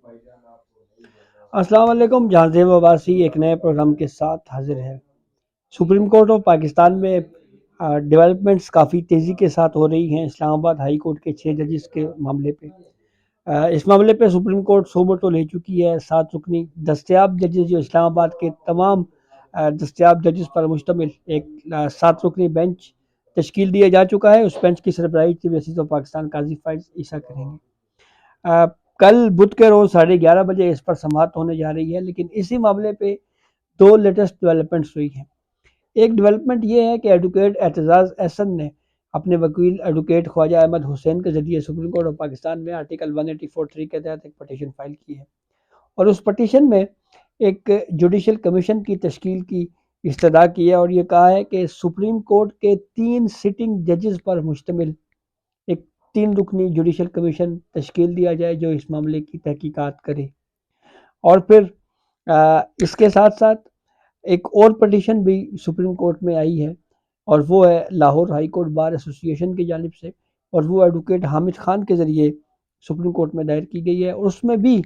السلام علیکم، جہاں وباسی ایک نئے پروگرام کے ساتھ حاضر ہے۔ سپریم کورٹ آف پاکستان میں ڈیولپمنٹس کافی تیزی کے ساتھ ہو رہی ہیں اسلام آباد ہائی کورٹ کے 6 ججز کے معاملے پہ۔ اس معاملے پہ سپریم کورٹ سو لے چکی ہے۔ 7 رکنی دستیاب ججز جو اسلام آباد کے تمام دستیاب ججز پر مشتمل ایک 7 رکنی بینچ تشکیل دیا جا چکا ہے۔ اس بینچ کی سربراہی چیف جسٹس آف پاکستان قاضی فائز عیسیٰ کریں گے۔ کل بدھ کے روز 11:30 بجے اس پر سماعت ہونے جا رہی ہے، لیکن اسی معاملے پہ 2 لیٹسٹ ڈیولپمنٹس ہوئی ہیں۔ ایک ڈیولپمنٹ یہ ہے کہ ایڈوکیٹ اعتزاز احسن نے اپنے وکیل ایڈوکیٹ خواجہ احمد حسین کے ذریعے سپریم کورٹ آف پاکستان میں آرٹیکل 184(3) کے تحت ایک پٹیشن فائل کی ہے، اور اس پٹیشن میں ایک جوڈیشل کمیشن کی تشکیل کی استدعا کی ہے، اور یہ کہا ہے کہ سپریم کورٹ کے 3 سٹنگ ججز پر مشتمل ایک 3 رکنی جوڈیشل کمیشن تشکیل دیا جائے جو اس معاملے کی تحقیقات کرے۔ اور پھر اس کے ساتھ ساتھ ایک اور پٹیشن بھی سپریم کورٹ میں آئی ہے، اور وہ ہے لاہور ہائی کورٹ بار ایسوسی ایشن کی جانب سے، اور وہ ایڈوکیٹ حامد خان کے ذریعے سپریم کورٹ میں دائر کی گئی ہے، اور اس میں بھی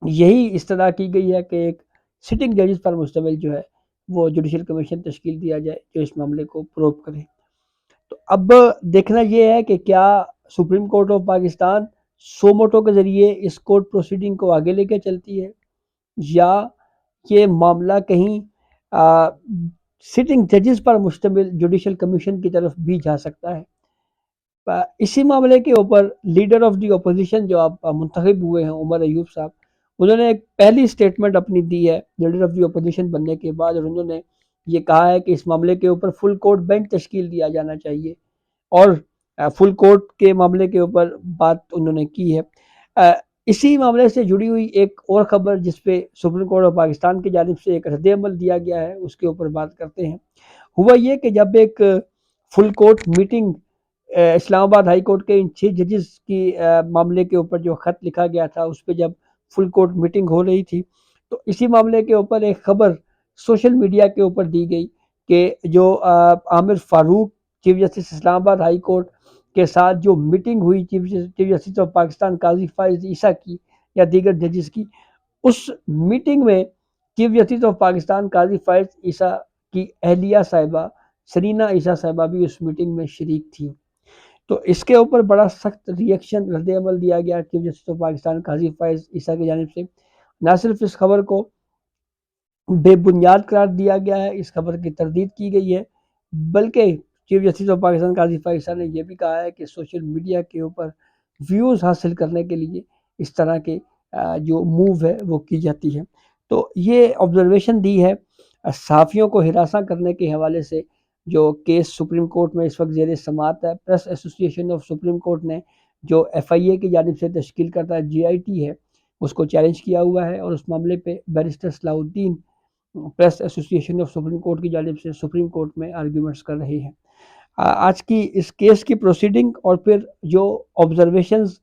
یہی استدعا کی گئی ہے کہ ایک سٹنگ ججز پر مشتمل جو ہے وہ جوڈیشل کمیشن تشکیل دیا جائے جو اس معاملے کو پروب کرے۔ تو اب دیکھنا یہ ہے کہ کیا supreme court of Pakistan suo motu کے ذریعے اس کورٹ پروسیڈنگ کو آگے لے کے چلتی ہے، یا یہ معاملہ کہیں سٹنگ ججز پر مشتمل جوڈیشل کمیشن کی طرف بھی جا سکتا ہے۔ اسی معاملے کے اوپر لیڈر آف دی اپوزیشن جو آپ منتخب ہوئے ہیں عمر ایوب صاحب، انہوں نے ایک پہلی سٹیٹمنٹ اپنی دی ہے لیڈر آف دی اپوزیشن بننے کے بعد، اور انہوں نے یہ کہا ہے کہ اس معاملے کے اوپر فل کورٹ بینچ تشکیل دیا جانا چاہیے، اور فل کورٹ کے معاملے کے اوپر بات انہوں نے کی ہے۔ اسی معاملے سے جڑی ہوئی ایک اور خبر جس پہ سپریم کورٹ آف پاکستان کی جانب سے ایک رد عمل دیا گیا ہے، اس کے اوپر بات کرتے ہیں۔ ہوا یہ کہ جب ایک فل کورٹ میٹنگ اسلام آباد ہائی کورٹ کے ان 6 ججز کی معاملے کے اوپر جو خط لکھا گیا تھا، اس پہ جب فل کورٹ میٹنگ ہو رہی تھی، تو اسی معاملے کے اوپر ایک خبر سوشل میڈیا کے اوپر دی گئی کہ جو عامر فاروق چیف جسٹس اسلام آباد ہائی کورٹ کے ساتھ جو میٹنگ ہوئی چیف جسٹس آف پاکستان قاضی فائز عیسیٰ کی یا دیگر ججز کی، اس میٹنگ میں چیف جسٹس آف پاکستان قاضی فائز عیسیٰ کی اہلیہ صاحبہ سرینا عیسیٰ صاحبہ بھی اس میٹنگ میں شریک تھی۔ تو اس کے اوپر بڑا سخت ریئیکشن رد عمل دیا گیا چیف جسٹس آف پاکستان قاضی فائز عیسیٰ کی جانب سے۔ نہ صرف اس خبر کو بے بنیاد قرار دیا گیا ہے، اس خبر کی تردید کی گئی ہے، بلکہ چیف جسٹس آف پاکستان قاضی فائز عیسیٰ نے یہ بھی کہا ہے کہ سوشل میڈیا کے اوپر ویوز حاصل کرنے کے لیے اس طرح کے جو موو ہے وہ کی جاتی ہے۔ تو یہ آبزرویشن دی ہے صحافیوں کو ہراساں کرنے کے حوالے سے جو کیس سپریم کورٹ میں اس وقت زیر سماعت ہے۔ پریس ایسوسی ایشن آف سپریم کورٹ نے جو FIA کی جانب سے تشکیل کرتا ہے GIT ہے، اس کو چیلنج کیا ہوا ہے، اور اس معاملے پہ بیرسٹر صلاح الدین پریس ایسوسی ایشن آف سپریم کورٹ کی جانب سے سپریم کورٹ میں آرگیومنٹس کر رہے ہیں۔ آج کی اس کیس کی پروسیڈنگ اور پھر جو آبزرویشنز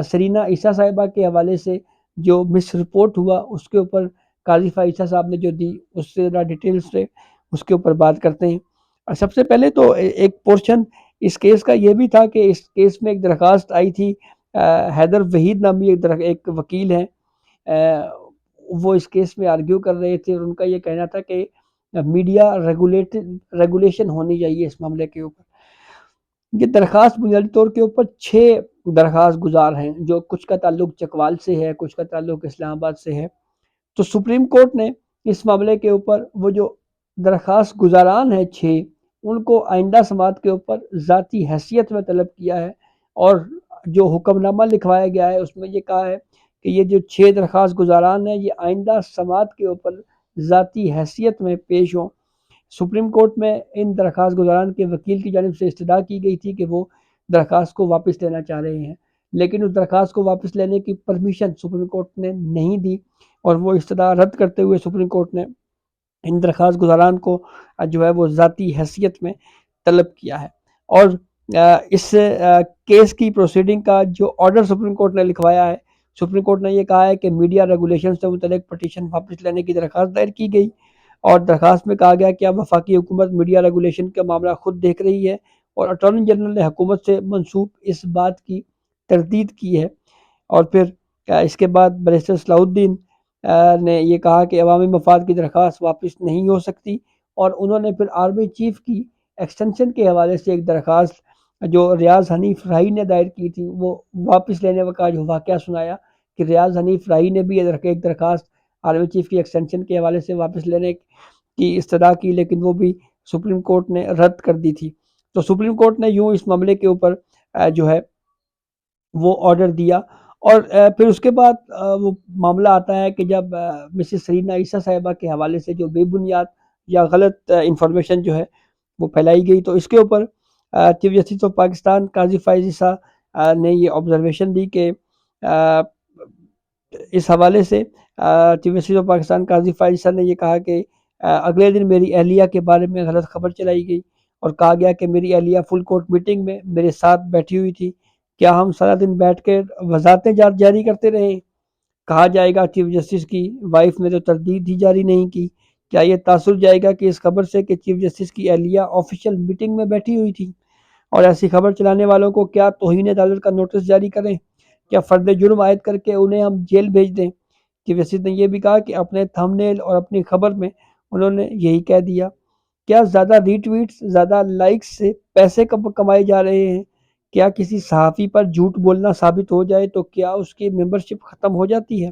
سرینا عیسیٰ صاحبہ کے حوالے سے جو مس رپورٹ ہوا، اس کے اوپر قاضی فائز عیسیٰ صاحب نے جو دی اس سے ذرا ڈیٹیل سے اس کے اوپر بات کرتے ہیں۔ سب سے پہلے تو ایک پورشن اس کیس کا یہ بھی تھا کہ اس کیس میں ایک درخواست آئی تھی، حیدر وحید نامی ایک وکیل ہیں، وہ اس کیس میں آرگیو کر رہے تھے، اور ان کا یہ کہنا تھا کہ میڈیا ریگولیشن ہونی چاہیے اس معاملے کے اوپر۔ یہ درخواست بنیادی طور کے اوپر 6 درخواست گزار ہیں، جو کچھ کا تعلق چکوال سے ہے، کچھ کا تعلق اسلام آباد سے ہے۔ تو سپریم کورٹ نے اس معاملے کے اوپر وہ جو درخواست گزاران ہیں 6، ان کو آئندہ سماعت کے اوپر ذاتی حیثیت میں طلب کیا ہے، اور جو حکم نامہ لکھوایا گیا ہے اس میں یہ کہا ہے کہ یہ جو 6 درخواست گزاران ہیں یہ آئندہ سماعت کے اوپر ذاتی حیثیت میں پیش ہوں۔ سپریم کورٹ میں ان درخواست گزاران کے وکیل کی جانب سے استدعا کی گئی تھی کہ وہ درخواست کو واپس لینا چاہ رہے ہیں، لیکن اس درخواست کو واپس لینے کی پرمیشن سپریم کورٹ نے نہیں دی، اور وہ استدعا رد کرتے ہوئے سپریم کورٹ نے ان درخواست گزاران کو جو ہے وہ ذاتی حیثیت میں طلب کیا ہے۔ اور اس کیس کی پروسیڈنگ کا جو آرڈر سپریم کورٹ نے لکھوایا ہے، سپریم کورٹ نے یہ کہا ہے کہ میڈیا ریگولیشن سے متعلق پٹیشن واپس لینے کی درخواست دائر کی گئی، اور درخواست میں کہا گیا کہ اب وفاقی حکومت میڈیا ریگولیشن کا معاملہ خود دیکھ رہی ہے، اور اٹارنی جنرل نے حکومت سے منسوب اس بات کی تردید کی ہے۔ اور پھر اس کے بعد بیرسٹر صلاح الدین نے یہ کہا کہ عوامی مفاد کی درخواست واپس نہیں ہو سکتی، اور انہوں نے پھر آرمی چیف کی ایکسٹینشن کے حوالے سے ایک درخواست جو ریاض حنیف راہی نے دائر کی تھی وہ واپس لینے کا جو واقعہ سنایا کہ ریاض حنیف راہی نے بھی ایک درخواست آرمی چیف کی ایکسٹینشن کے حوالے سے واپس لینے کی استدعا کی، لیکن وہ بھی سپریم کورٹ نے رد کر دی تھی۔ تو سپریم کورٹ نے یوں اس معاملے کے اوپر جو ہے وہ آرڈر دیا، اور پھر اس کے بعد وہ معاملہ آتا ہے کہ جب مسز سرینا عیسیٰ صاحبہ کے حوالے سے جو بے بنیاد یا غلط انفارمیشن جو ہے وہ پھیلائی گئی، تو اس کے اوپر چیف جسٹس آف پاکستان قاضی فائز عیسیٰ نے یہ آبزرویشن دی کہ اس حوالے سے چیف جسٹس آف پاکستان قاضی فائز عیسیٰ نے یہ کہا کہ اگلے دن میری اہلیہ کے بارے میں غلط خبر چلائی گئی، اور کہا گیا کہ میری اہلیہ فل کورٹ میٹنگ میں میرے ساتھ بیٹھی ہوئی تھی، کیا ہم سارا دن بیٹھ کے وضاحتیں جاری کرتے رہے؟ کہا جائے گا چیف جسٹس کی وائف نے تو تردید ہی جاری نہیں کی، کیا یہ تاثر جائے گا کہ اس خبر سے کہ چیف جسٹس کی اہلیہ آفیشیل میٹنگ میں بیٹھی ہوئی تھی؟ اور ایسی خبر چلانے والوں کو کیا توہین عدالت کا نوٹس جاری کریں؟ کیا فرد جرم عائد کر کے انہیں ہم جیل بھیج دیں؟ چیف جسٹس نے یہ بھی کہا کہ اپنے تھم نیل اور اپنی خبر میں انہوں نے یہی کہہ دیا۔ کیا زیادہ ری ٹویٹس، زیادہ لائکس سے پیسے کمائے جا رہے ہیں؟ کیا کسی صحافی پر جھوٹ بولنا ثابت ہو جائے تو کیا اس کی ممبرشپ ختم ہو جاتی ہے؟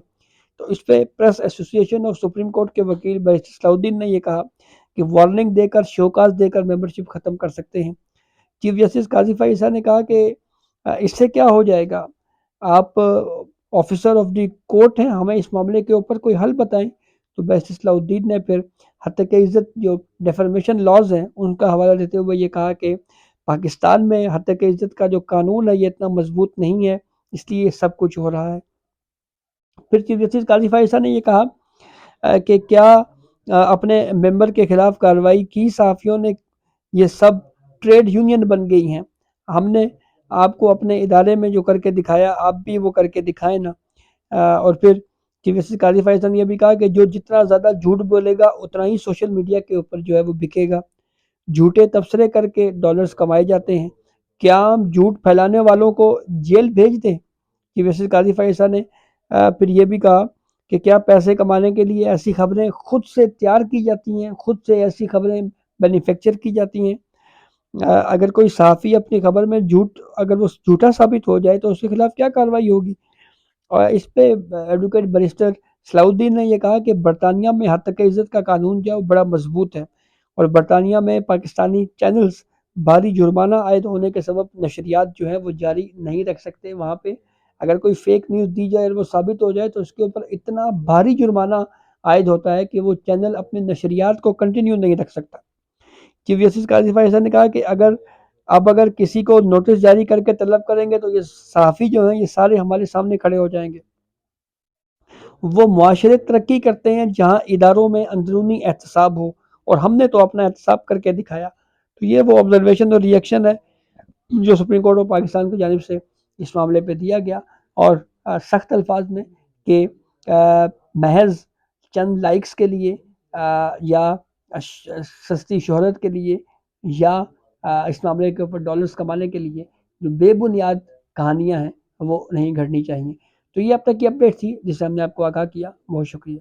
تو اس پہ پریس ایسوسی ایشن آف سپریم کورٹ کے وکیل بیرسٹر صلاح الدین نے یہ کہا کہ وارننگ دے کر، شوکاز دے کر ممبرشپ ختم کر سکتے ہیں۔ چیف جسٹس قاضی فائز عیسیٰ نے کہا کہ اس سے کیا ہو جائے گا، آپ آفیسر آف دی کورٹ ہیں، ہمیں اس معاملے کے اوپر کوئی حل بتائیں۔ تو بیرسٹر صلاح الدین نے پھر ہتک عزت جو ڈیفرمیشن لاز ہیں ان کا حوالہ دیتے ہوئے یہ کہا کہ پاکستان میں ہتک عزت کا جو قانون ہے یہ اتنا مضبوط نہیں ہے، اس لیے سب کچھ ہو رہا ہے۔ پھر چیف جسٹس قاضی فائز عیسیٰ نے یہ کہا کہ کیا اپنے ممبر کے خلاف کارروائی کی صحافیوں نے یہ سب ٹریڈ یونین بن گئی ہیں، ہم نے آپ کو اپنے ادارے میں جو کر کے دکھایا آپ بھی وہ کر کے دکھائیں نا۔ اور پھر چیف جسٹس قاضی فائز عیسیٰ نے یہ بھی کہا کہ جو جتنا زیادہ جھوٹ بولے گا اتنا ہی سوشل میڈیا کے اوپر جو ہے وہ بکے گا، جھوٹے تبصرے کر کے ڈالرز کمائے جاتے ہیں، کیا ہم جھوٹ پھیلانے والوں کو جیل بھیج دیں؟ چیف جسٹس قاضی فائز عیسیٰ نے پھر یہ بھی کہا کہ کیا پیسے کمانے کے لیے ایسی خبریں خود سے تیار کی جاتی ہیں، خود سے ایسی خبریں مینوفیکچر کی جاتی ہیں؟ اگر کوئی صحافی اپنی خبر میں اگر وہ جھوٹا ثابت ہو جائے تو اس کے خلاف کیا کارروائی ہوگی؟ اور اس پہ ایڈوکیٹ بیرسٹر صلاح الدین نے یہ کہا کہ برطانیہ میں ہتک عزت کا قانون جو ہے وہ بڑا مضبوط ہے، اور برطانیہ میں پاکستانی چینلز بھاری جرمانہ عائد ہونے کے سبب نشریات جو ہے وہ جاری نہیں رکھ سکتے وہاں پہ۔ اگر کوئی فیک نیوز دی جائے اور وہ ثابت ہو جائے تو اس کے اوپر اتنا بھاری جرمانہ عائد ہوتا ہے کہ وہ چینل اپنے نشریات کو کنٹینیو نہیں رکھ سکتا۔ چیف جسٹس قاضی فائز عیسیٰ نے کہا کہ اگر کسی کو نوٹس جاری کر کے طلب کریں گے تو یہ صحافی جو ہیں یہ سارے ہمارے سامنے کھڑے ہو جائیں گے۔ وہ معاشرے ترقی کرتے ہیں جہاں اداروں میں اندرونی احتساب ہو، اور ہم نے تو اپنا احتساب کر کے دکھایا۔ تو یہ وہ آبزرویشن اور ریئیکشن ہے جو سپریم کورٹ آف پاکستان کی جانب سے اس معاملے پہ دیا گیا، اور سخت الفاظ میں کہ محض چند لائکس کے لیے یا سستی شہرت کے لیے یا اس معاملے کے اوپر ڈالرز کمانے کے لیے جو بے بنیاد کہانیاں ہیں وہ نہیں گھڑنی چاہیے۔ تو یہ اب تک کی اپڈیٹ تھی جسے ہم نے آپ کو آگاہ کیا۔ بہت شکریہ۔